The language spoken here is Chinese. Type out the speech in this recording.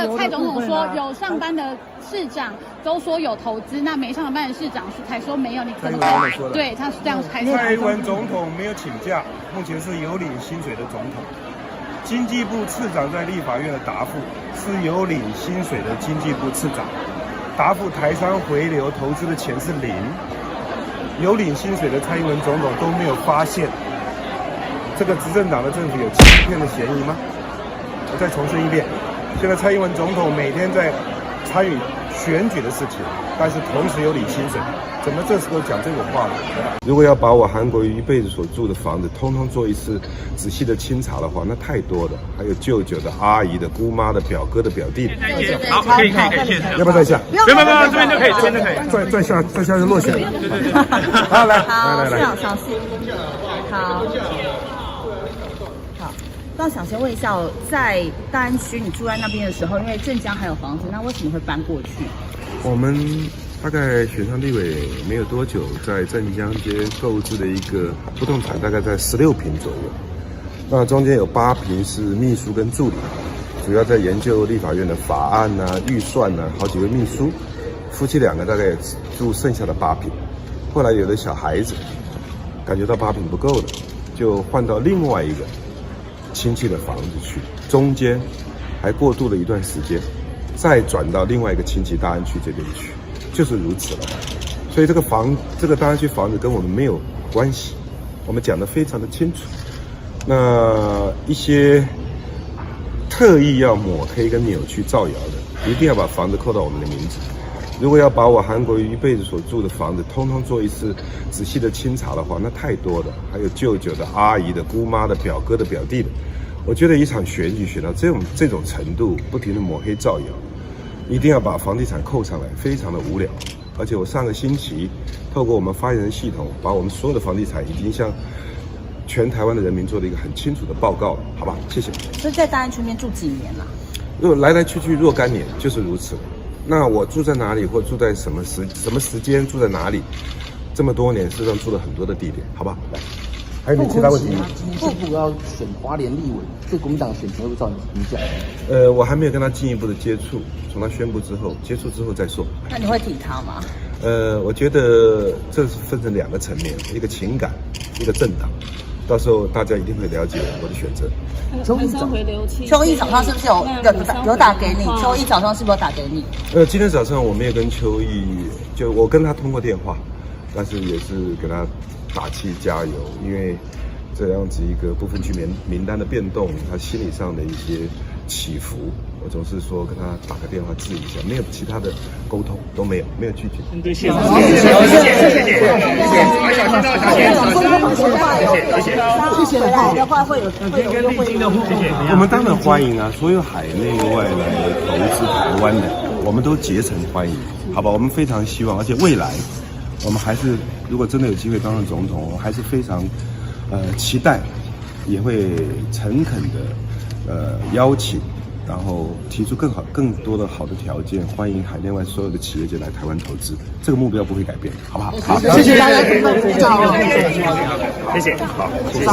个蔡总统说有上班的市长都说有投资，那没上班的市长才说没有，你怎么说？对，他是这样开始。蔡英文总统没有请假，目前是有领薪水的总统。经济部次长在立法院的答复是有领薪水的经济部次长，答复台商回流投资的钱是0，有领薪水的蔡英文总统都没有发现这个执政党的政府有欺骗的嫌疑吗？我再重申一遍，现在蔡英文总统每天在参与选举的事情，但是同时有领薪水，怎么这时候讲这种话呢？如果要把我韩国瑜一辈子所住的房子通通做一次仔细的清查的话，那太多了，还有舅舅的、阿姨的、姑妈的、表哥的、表弟的。好，可以，要不要再下？没有，这边就可以，这边就可以。再下就落选了。对。好，来，详细。好。那想先问一下，在大安区你住在那边的时候，因为镇江还有房子，那为什么会搬过去？我们大概选上立委没有多久，在镇江街购置的一个不动产，大概在16坪左右。那中间有8坪是秘书跟助理，主要在研究立法院的法案啊、预算啊，好几位秘书，夫妻2个大概也住剩下的8坪。后来有的小孩子感觉到8坪不够了，就换到另外一个亲戚的房子去，中间还过渡了一段时间，再转到另外一个亲戚大安区这边去，就是如此了。所以这个大安区房子跟我们没有关系，我们讲得非常的清楚。那一些特意要抹黑跟扭曲造谣的，一定要把房子扣到我们的名字。如果要把我韩国瑜一辈子所住的房子通通做一次仔细的清查的话，那太多了，还有舅舅的、阿姨的、姑妈的、表哥的、表弟的。我觉得一场选举选到这种程度，不停的抹黑造谣，一定要把房地产扣上来，非常的无聊。而且我上个星期透过我们发言人系统，把我们所有的房地产已经向全台湾的人民做了一个很清楚的报告了，好吧？谢谢。所以在大安区面住几年了？如果来来去去若干年，就是如此。那我住在哪里，或住在什么时间，住在哪里，这么多年，事实上住了很多的地点，好吧？来，还有你其他问题吗？进一步要选花莲立委，对国民党选情会造成影响？我还没有跟他进一步的接触，从他宣布之后，接触之后再说。那你会挺他吗？我觉得这是分成2个层面，一个情感，一个政党。到时候大家一定会了解我的选择。邱毅早上是不是有打给你？邱毅早上是不是有打给你？今天早上我没有跟邱毅，就我跟他通过电话，但是也是给他打气加油，因为这样子一个不分区名单的变动，他心理上的一些起伏，我总是说跟他打个电话治一下，没有其他的沟通都没有拒绝。谢谢。来的话会有我们当然欢迎啊，所有海内外来投资台湾的，我们都竭诚欢迎，好吧？我们非常希望，而且未来我们还是如果真的有机会当上总统，我还是非常期待，也会诚恳的邀请，然后提出更多的好的条件，欢迎海内外所有的企业界来台湾投资，这个目标不会改变，好不好？好，谢谢大家，谢谢，好，谢谢。